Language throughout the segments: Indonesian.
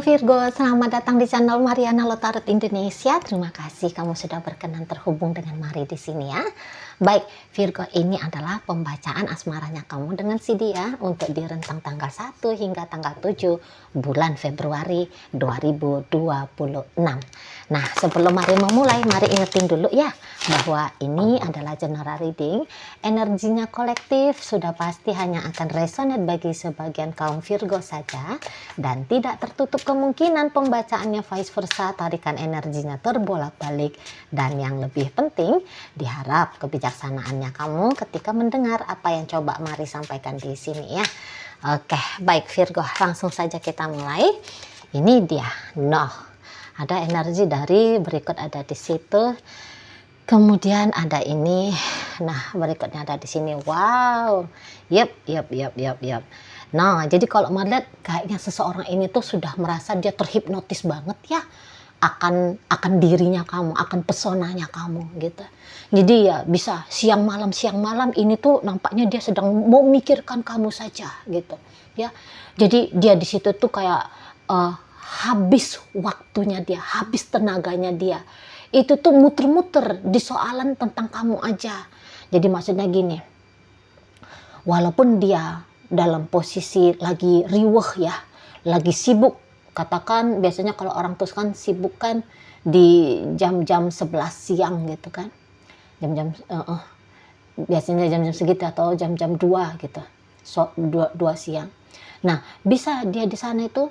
Virgo, selamat datang di channel Mariana Lotarot Indonesia. Terima kasih kamu sudah berkenan terhubung dengan Mari di sini ya. Baik, Virgo, ini adalah pembacaan asmaranya kamu dengan si dia untuk di rentang tanggal 1 hingga tanggal 7 bulan Februari 2026. Nah, sebelum Mari memulai, Mari ingetin dulu ya bahwa ini adalah general reading. Energinya kolektif sudah pasti hanya akan resonate bagi sebagian kaum Virgo saja, dan tidak tertutup kemungkinan pembacaannya vice versa, tarikan energinya terbolak-balik. Dan yang lebih penting, diharap kebijaksanaannya kamu ketika mendengar apa yang coba Mari sampaikan di sini ya. Oke, baik Virgo, langsung saja kita mulai. Ini dia, ada energi dari berikut ada di situ. Kemudian ada ini, nah berikutnya ada di sini. Wow, yep. Nah, jadi kalau melihat kayaknya seseorang ini tuh sudah merasa dia terhipnotis banget ya akan dirinya kamu, akan pesonanya kamu gitu. Jadi ya bisa siang malam ini tuh nampaknya dia sedang memikirkan kamu saja gitu ya. Jadi dia di situ tuh kayak habis waktunya dia, habis tenaganya dia. Itu tuh muter-muter di soalan tentang kamu aja. Jadi maksudnya gini, walaupun dia dalam posisi lagi riweh ya, lagi sibuk, katakan biasanya kalau orang tuh kan sibuk kan di jam-jam 11 siang gitu kan, biasanya jam-jam segitu atau jam-jam 2 gitu, 2 siang. Nah, bisa dia di sana itu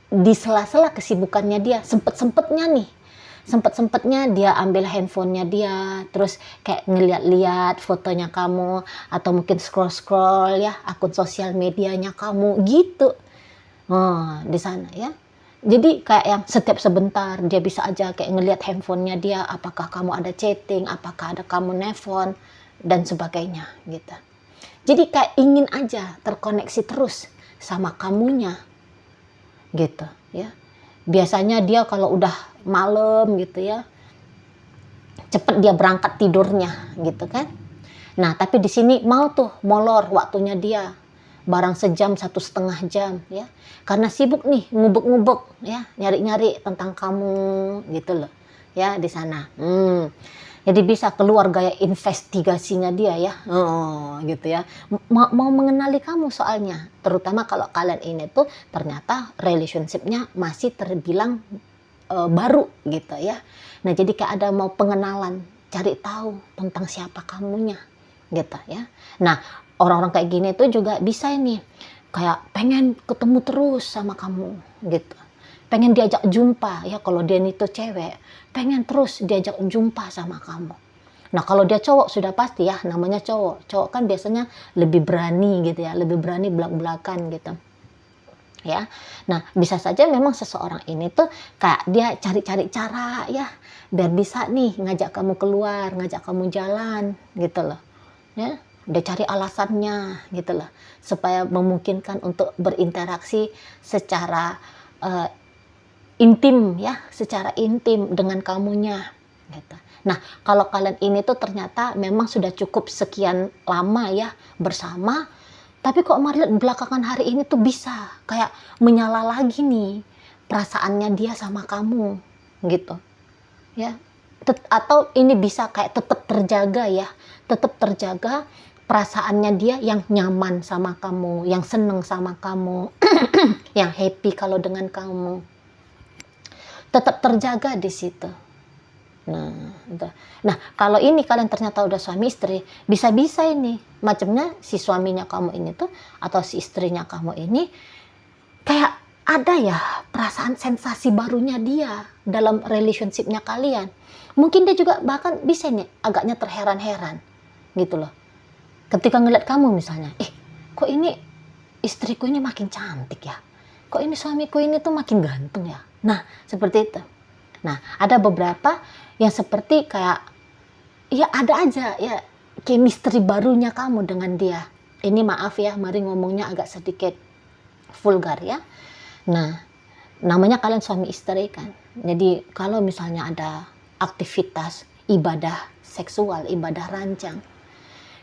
di sela-sela kesibukannya dia, sempet-sempetnya dia ambil handphonenya dia, terus kayak ngeliat-liat fotonya kamu, atau mungkin scroll-scroll ya akun sosial medianya kamu gitu. Di sana ya. Jadi kayak yang setiap sebentar dia bisa aja kayak ngeliat handphonenya dia, apakah kamu ada chatting, apakah ada kamu nelfon dan sebagainya gitu. Jadi kayak ingin aja terkoneksi terus sama kamunya gitu ya. Biasanya dia kalau udah malam gitu ya, cepet dia berangkat tidurnya gitu kan. Nah, tapi di sini mau tuh molor waktunya dia, barang sejam 1,5 jam ya, karena sibuk nih ngubek-ngubek ya, nyari-nyari tentang kamu gitu loh ya di sana. Jadi bisa keluar gaya investigasinya dia ya, gitu ya. Mau mengenali kamu soalnya, terutama kalau kalian ini tuh ternyata relationship-nya masih terbilang baru gitu ya. Nah, jadi kayak ada mau pengenalan, cari tahu tentang siapa kamunya gitu ya. Nah, orang-orang kayak gini tuh juga bisa ini kayak pengen ketemu terus sama kamu gitu. Pengen diajak jumpa ya, kalau dia itu cewek, pengen terus diajak jumpa sama kamu. Nah, kalau dia cowok sudah pasti ya, namanya cowok. Cowok kan biasanya lebih berani gitu ya, lebih berani belak-belakan gitu. Ya. Nah, bisa saja memang seseorang ini tuh kayak dia cari-cari cara ya biar bisa nih ngajak kamu keluar, ngajak kamu jalan gitu loh. Ya. Dia cari alasannya gitu loh supaya memungkinkan untuk berinteraksi secara intim ya, secara intim dengan kamunya gitu. Nah, kalau kalian ini tuh ternyata memang sudah cukup sekian lama ya bersama, tapi kok lihat belakangan hari ini tuh bisa kayak menyala lagi nih perasaannya dia sama kamu gitu ya. Atau ini bisa kayak tetap terjaga ya, tetap terjaga perasaannya dia yang nyaman sama kamu, yang seneng sama kamu, yang happy kalau dengan kamu, tetap terjaga di situ. Nah, kalau ini kalian ternyata udah suami istri, bisa-bisa ini macamnya si suaminya kamu ini tuh atau si istrinya kamu ini kayak ada ya perasaan sensasi barunya dia dalam relationship-nya kalian. Mungkin dia juga bahkan bisa nih agaknya terheran-heran gitu loh. Ketika ngeliat kamu misalnya, kok ini istriku ini makin cantik ya? Kok ini suamiku ini tuh makin ganteng ya? Nah, seperti itu. Nah, ada beberapa yang seperti kayak ya ada aja ya chemistry barunya kamu dengan dia. Ini maaf ya, Mari ngomongnya agak sedikit vulgar ya. Nah, namanya kalian suami istri kan. Jadi kalau misalnya ada aktivitas ibadah seksual, ibadah rancang,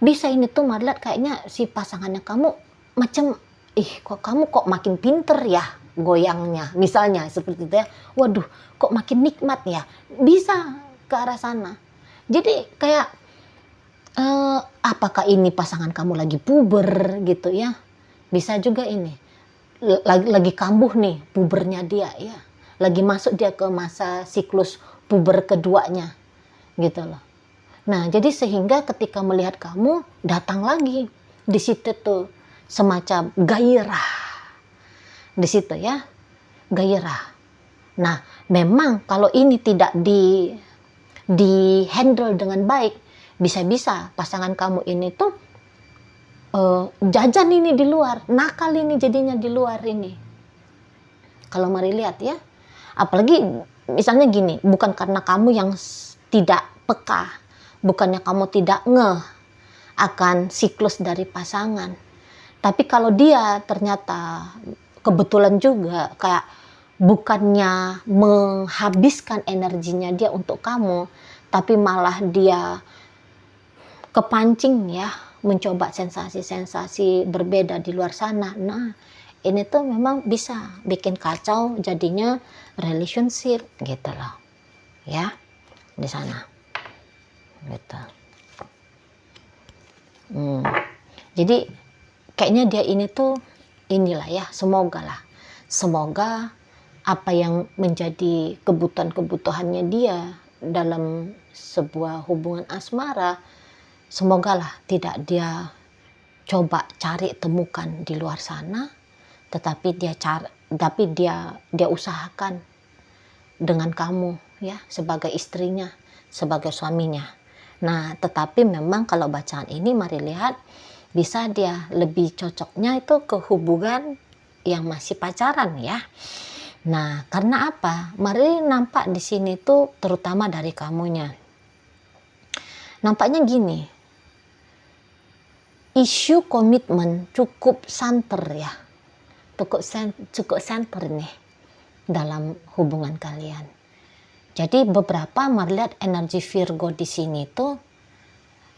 bisa ini tuh Marliat kayaknya si pasangannya kamu macam kok kamu kok makin pinter ya goyangnya, misalnya seperti itu ya. Waduh, kok makin nikmat ya, bisa ke arah sana. Jadi kayak apakah ini pasangan kamu lagi puber gitu ya, bisa juga ini lagi kambuh nih pubernya dia ya, lagi masuk dia ke masa siklus puber keduanya gitu loh. Nah, jadi sehingga ketika melihat kamu datang lagi di situ tuh semacam gairah di situ ya, gairah. Nah, memang kalau ini tidak di handle dengan baik, bisa-bisa pasangan kamu ini tuh jajan ini di luar, nakal ini jadinya di luar ini. Kalau mari lihat ya, apalagi misalnya gini, bukan karena kamu yang tidak peka, bukannya kamu tidak ngeh akan siklus dari pasangan. Tapi kalau dia ternyata kebetulan juga kayak bukannya menghabiskan energinya dia untuk kamu, tapi malah dia kepancing ya, mencoba sensasi-sensasi berbeda di luar sana. Nah, ini tuh memang bisa bikin kacau jadinya relationship gitu loh. Ya, di sana. Gitu. Jadi kayaknya dia ini tuh inilah ya, semoga apa yang menjadi kebutuhannya dia dalam sebuah hubungan asmara, semogalah tidak dia coba cari temukan di luar sana, tetapi dia usahakan dengan kamu ya, sebagai istrinya, sebagai suaminya. Nah, tetapi memang kalau bacaan ini mari lihat, bisa dia lebih cocoknya itu ke hubungan yang masih pacaran ya. Nah, karena apa? Mari nampak di sini tuh terutama dari kamunya. Nampaknya gini, isu komitmen cukup santer ya. Cukup santer nih dalam hubungan kalian. Jadi beberapa melihat energi Virgo di sini tuh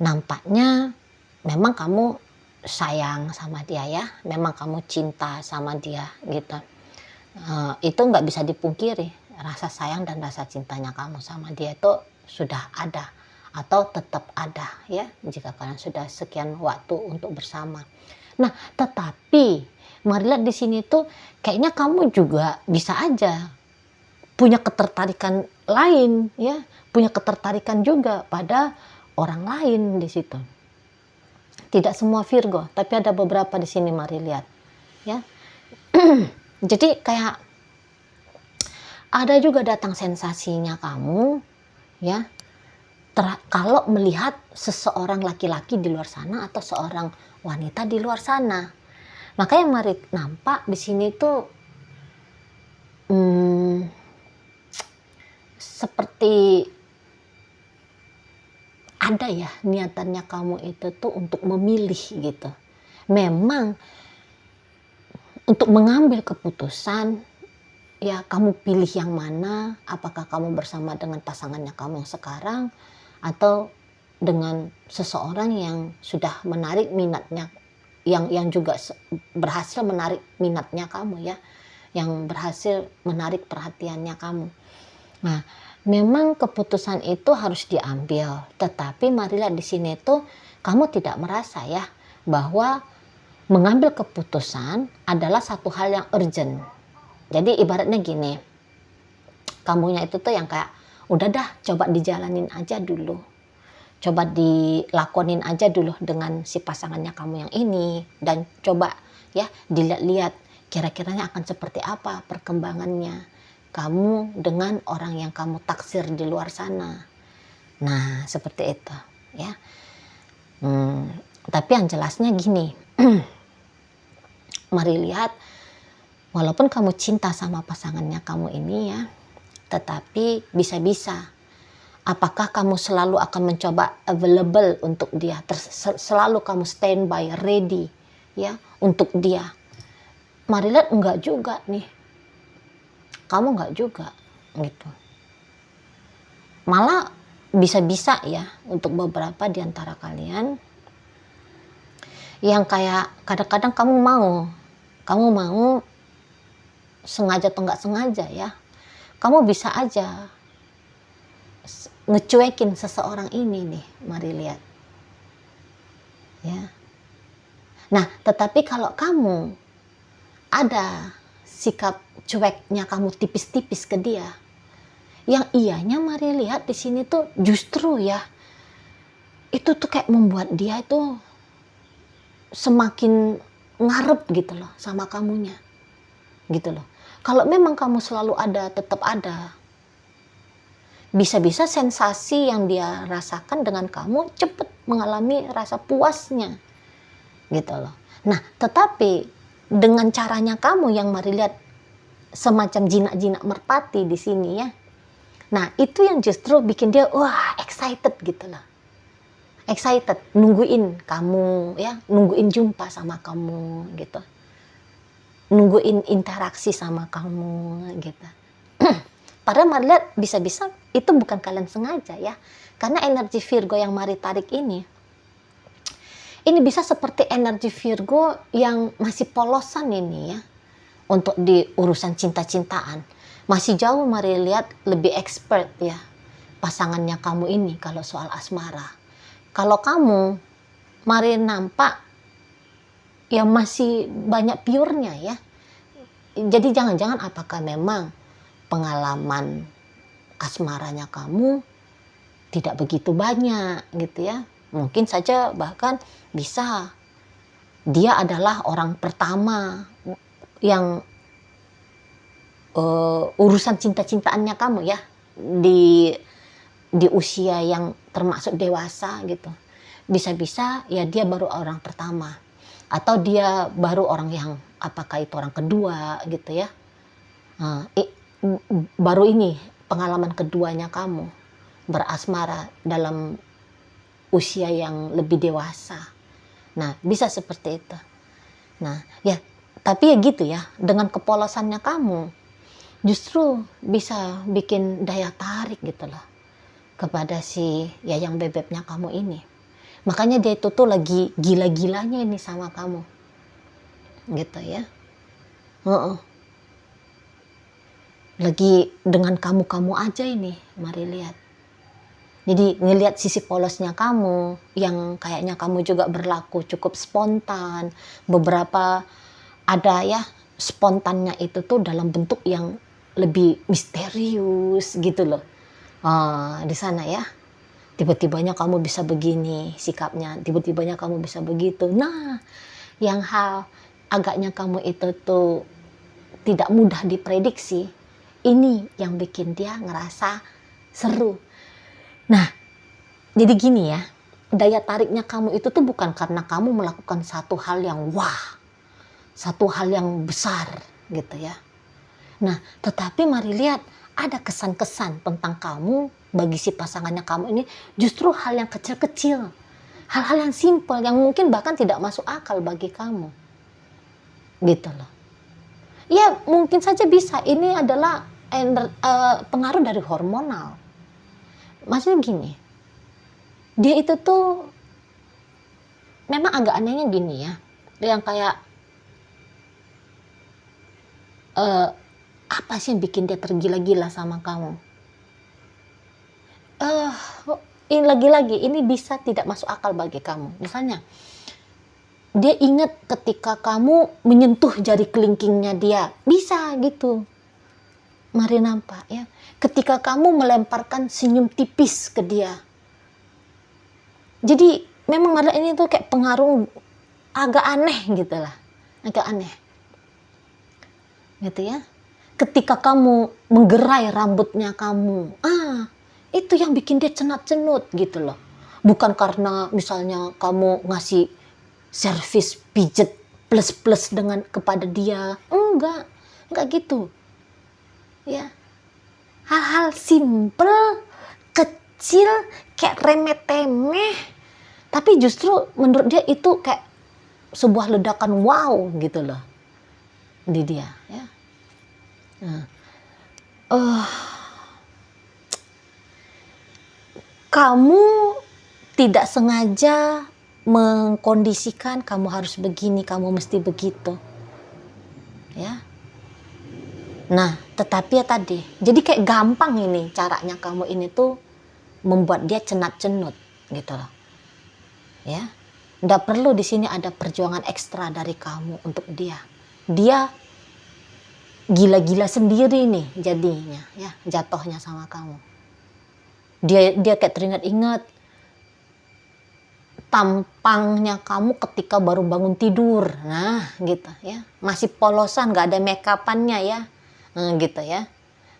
nampaknya memang kamu sayang sama dia ya, memang kamu cinta sama dia gitu. Itu nggak bisa dipungkiri, rasa sayang dan rasa cintanya kamu sama dia itu sudah ada atau tetap ada ya, jika kalian sudah sekian waktu untuk bersama. Nah, tetapi mari lihat di sini tuh kayaknya kamu juga bisa aja punya ketertarikan lain ya, punya ketertarikan juga pada orang lain di situ. Tidak semua Virgo, tapi ada beberapa di sini mari lihat ya. Jadi kayak ada juga datang sensasinya kamu ya, kalau melihat seseorang laki-laki di luar sana atau seorang wanita di luar sana. Makanya mari nampak di sini tuh seperti ada ya niatannya kamu itu tuh untuk memilih gitu. Memang untuk mengambil keputusan ya, kamu pilih yang mana, apakah kamu bersama dengan pasangannya kamu yang sekarang atau dengan seseorang yang sudah menarik minatnya, yang juga berhasil menarik minatnya kamu ya, yang berhasil menarik perhatiannya kamu. Nah, memang keputusan itu harus diambil, tetapi marilah di sini tuh kamu tidak merasa ya bahwa mengambil keputusan adalah satu hal yang urgent. Jadi ibaratnya gini, kamunya itu tuh yang kayak udah dah coba dijalanin aja dulu, coba dilakonin aja dulu dengan si pasangannya kamu yang ini, dan coba ya dilihat-lihat kira-kiranya akan seperti apa perkembangannya kamu dengan orang yang kamu taksir di luar sana. Nah, seperti itu ya. Tapi yang jelasnya gini, mari lihat, walaupun kamu cinta sama pasangannya kamu ini ya, tetapi bisa-bisa apakah kamu selalu akan mencoba available untuk dia, selalu kamu standby ready ya untuk dia. Mari lihat, enggak juga nih, kamu enggak juga gitu. Malah bisa-bisa ya untuk beberapa di antara kalian yang kayak kadang-kadang kamu mau sengaja atau nggak sengaja ya, kamu bisa aja ngecuekin seseorang ini nih, mari lihat. Ya. Nah, tetapi kalau kamu ada sikap cueknya kamu tipis-tipis ke dia, yang iyanya mari lihat di sini tuh justru ya, itu tuh kayak membuat dia itu semakin ngarep gitu loh sama kamunya. Gitu loh. Kalau memang kamu selalu ada, tetap ada, bisa-bisa sensasi yang dia rasakan dengan kamu cepat mengalami rasa puasnya. Gitu loh. Nah, tetapi dengan caranya kamu yang mari lihat semacam jinak-jinak merpati di sini ya. Nah, itu yang justru bikin dia wah excited gitu loh. Excited, nungguin kamu ya, nungguin jumpa sama kamu gitu. Nungguin interaksi sama kamu gitu. Padahal mari lihat bisa-bisa itu bukan kalian sengaja ya. Karena energi Virgo yang mari tarik ini bisa seperti energi Virgo yang masih polosan ini ya. Untuk di urusan cinta-cintaan. Masih jauh mari lihat lebih expert ya pasangannya kamu ini kalau soal asmara. Kalau kamu mari nampak ya masih banyak purenya ya. Jadi jangan-jangan apakah memang pengalaman asmaranya kamu tidak begitu banyak gitu ya. Mungkin saja bahkan bisa dia adalah orang pertama yang urusan cinta-cintaannya kamu ya di usia yang termasuk dewasa gitu. Bisa-bisa ya dia baru orang pertama atau dia baru orang yang apakah itu orang kedua gitu ya. Baru ini pengalaman keduanya kamu berasmara dalam usia yang lebih dewasa. Nah, bisa seperti itu. Nah, ya tapi ya gitu ya, dengan kepolosannya kamu justru bisa bikin daya tarik gitu loh kepada si Yayang Bebeknya kamu ini. Makanya dia itu tuh lagi gila-gilanya ini sama kamu. Gitu ya. Lagi dengan kamu-kamu aja ini, mari lihat. Jadi ngelihat sisi polosnya kamu, yang kayaknya kamu juga berlaku cukup spontan. Beberapa ada ya, spontannya itu tuh dalam bentuk yang lebih misterius gitu loh. Di sana ya. Tiba-tibanya kamu bisa begini sikapnya, tiba-tibanya kamu bisa begitu. Nah, yang hal agaknya kamu itu tuh tidak mudah diprediksi, ini yang bikin dia ngerasa seru. Nah, jadi gini ya, daya tariknya kamu itu tuh bukan karena kamu melakukan satu hal yang wah, satu hal yang besar gitu ya. Nah, tetapi mari lihat ada kesan-kesan tentang kamu bagi si pasangannya kamu ini justru hal yang kecil-kecil. Hal-hal yang simpel yang mungkin bahkan tidak masuk akal bagi kamu. Gitu loh. Ya mungkin saja bisa ini adalah pengaruh dari hormonal. Maksudnya gini, dia itu tuh memang agak anehnya gini ya, yang kayak apa sih yang bikin dia tergila-gila sama kamu? Ini lagi-lagi ini bisa tidak masuk akal bagi kamu. Misalnya, dia ingat ketika kamu menyentuh jari kelingkingnya dia, bisa gitu. Mari nampak ya. Ketika kamu melemparkan senyum tipis ke dia. Jadi memang malah ini tuh kayak pengaruh agak aneh gitu lah. Agak aneh. Gitu ya. Ketika kamu menggerai rambutnya kamu. Itu yang bikin dia cenat-cenut gitu loh. Bukan karena misalnya kamu ngasih servis pijet plus-plus dengan kepada dia. Enggak gitu. Ya. Hal-hal simpel, kecil, kayak remeh-temeh. Tapi justru menurut dia itu kayak sebuah ledakan wow gitu loh. Di dia ya. Nah, kamu tidak sengaja mengkondisikan kamu harus begini, kamu mesti begitu. Ya. Nah, tetapi ya tadi, jadi kayak gampang ini caranya kamu ini tuh membuat dia cenat-cenut gitu loh. Ya. Nggak perlu di sini ada perjuangan ekstra dari kamu untuk dia. Dia gila-gila sendiri nih jadinya ya, jatuhnya sama kamu. Dia kayak teringat-ingat tampangnya kamu ketika baru bangun tidur. Nah, gitu ya. Masih polosan, nggak ada make upannya ya. Gitu ya.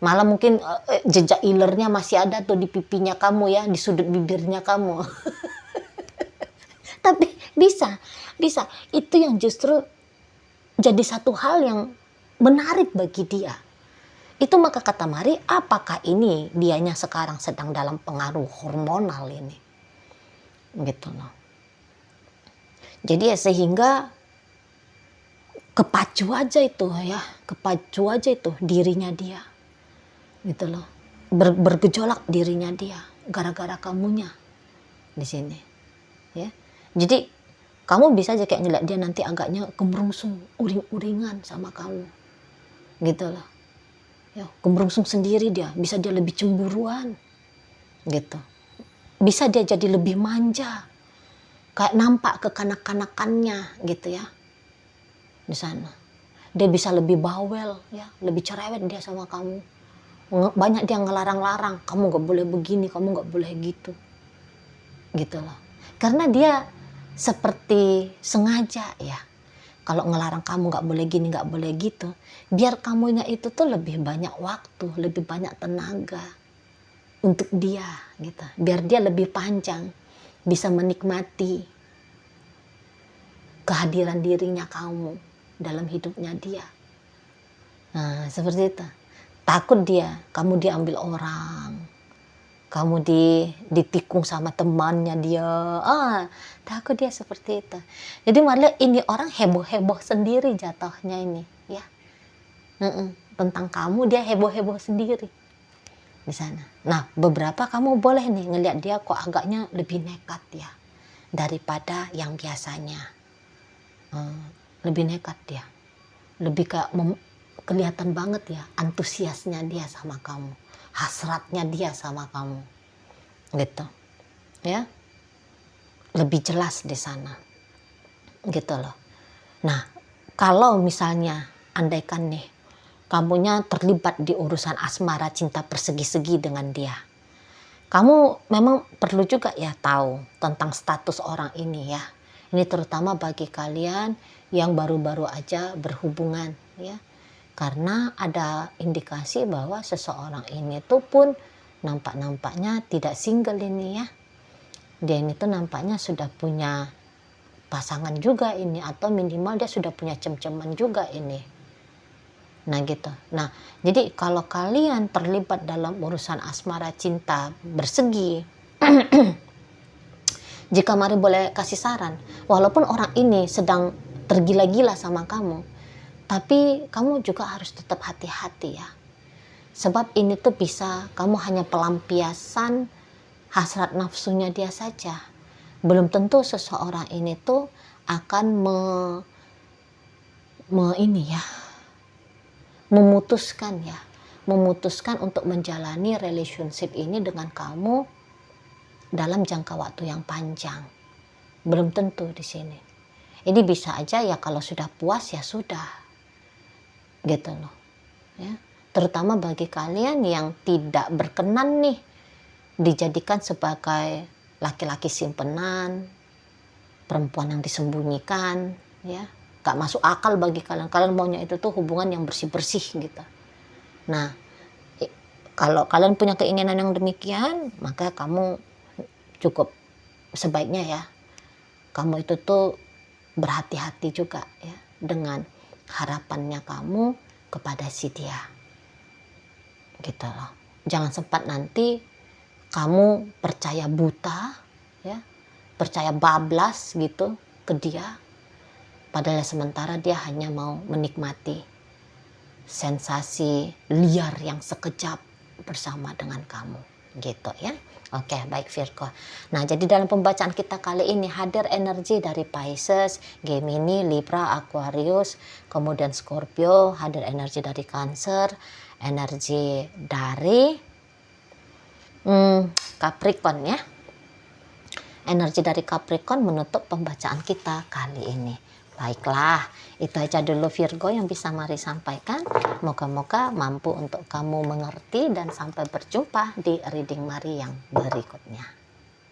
Malah mungkin jejak ilernya masih ada tuh di pipinya kamu ya, di sudut bibirnya kamu. Tapi bisa. Itu yang justru jadi satu hal yang menarik bagi dia. Itu maka kata Mari, apakah ini dianya sekarang sedang dalam pengaruh hormonal ini? Gitu loh. Jadi ya sehingga kepacu aja itu dirinya dia. Gitu loh. Bergejolak dirinya dia gara-gara kamunya di sini. Ya. Jadi kamu bisa aja kayak ngeliat dia nanti agaknya kemerungsung, uring-uringan sama kamu. Gitu loh. Ya, kemerungsung sendiri dia, bisa dia lebih cemburuan. Gitu. Bisa dia jadi lebih manja. Kayak nampak kekanak-kanakannya gitu ya. Di sana. Dia bisa lebih bawel ya, lebih cerewet dia sama kamu. Banyak dia ngelarang-larang, kamu gak boleh begini, kamu gak boleh gitu. Gitu loh. Karena dia seperti sengaja ya. Kalau ngelarang kamu gak boleh gini, gak boleh gitu. Biar kamunya itu tuh lebih banyak waktu, lebih banyak tenaga untuk dia gitu. Biar dia lebih panjang bisa menikmati kehadiran dirinya kamu dalam hidupnya dia. Nah, seperti itu. Takut dia, kamu diambil orang, kamu ditikung sama temannya dia. Takut dia seperti itu. Jadi malah ini orang heboh-heboh sendiri jatuhnya ini, ya. Tentang kamu dia heboh-heboh sendiri di sana. Nah, beberapa kamu boleh nih ngelihat dia kok agaknya lebih nekat ya daripada yang biasanya. Lebih nekat dia. Lebih kelihatan banget ya antusiasnya dia sama kamu. Hasratnya dia sama kamu. Gitu. Ya. Lebih jelas di sana. Gitu loh. Nah, kalau misalnya andaikan nih kamunya terlibat di urusan asmara cinta persegi-segi dengan dia. Kamu memang perlu juga ya tahu tentang status orang ini ya. Ini terutama bagi kalian yang baru-baru aja berhubungan ya. Karena ada indikasi bahwa seseorang ini tuh pun nampaknya tidak single ini ya. Dia ini tuh nampaknya sudah punya pasangan juga ini, atau minimal dia sudah punya cem-ceman juga ini. Nah gitu. Nah, jadi kalau kalian terlibat dalam urusan asmara cinta bersegi, jika Mari boleh kasih saran, walaupun orang ini sedang tergila-gila sama kamu, tapi kamu juga harus tetap hati-hati ya. Sebab ini tuh bisa kamu hanya pelampiasan hasrat nafsunya dia saja. Belum tentu seseorang ini tuh akan memutuskan untuk menjalani relationship ini dengan kamu dalam jangka waktu yang panjang. Belum tentu di sini. Ini bisa aja ya kalau sudah puas ya sudah. Gitu loh. Ya. Terutama bagi kalian yang tidak berkenan nih dijadikan sebagai laki-laki simpenan, perempuan yang disembunyikan, ya. Gak masuk akal bagi kalian. Kalian maunya itu tuh hubungan yang bersih-bersih gitu. Nah, kalau kalian punya keinginan yang demikian, maka kamu cukup sebaiknya ya, kamu itu tuh berhati-hati juga ya dengan harapannya kamu kepada si dia. Gitu loh. Jangan sempat nanti kamu percaya buta, ya, percaya bablas gitu ke dia. Padahal sementara dia hanya mau menikmati sensasi liar yang sekejap bersama dengan kamu. gitu ya. Oke, baik Virgo. Nah, jadi dalam pembacaan kita kali ini hadir energi dari Pisces, Gemini, Libra, Aquarius, kemudian Scorpio, hadir energi dari Cancer, energi dari Capricorn ya. Energi dari Capricorn menutup pembacaan kita kali ini. Baiklah, itu aja dulu Virgo yang bisa Mari sampaikan. Moga-moga mampu untuk kamu mengerti dan sampai berjumpa di reading Mari yang berikutnya.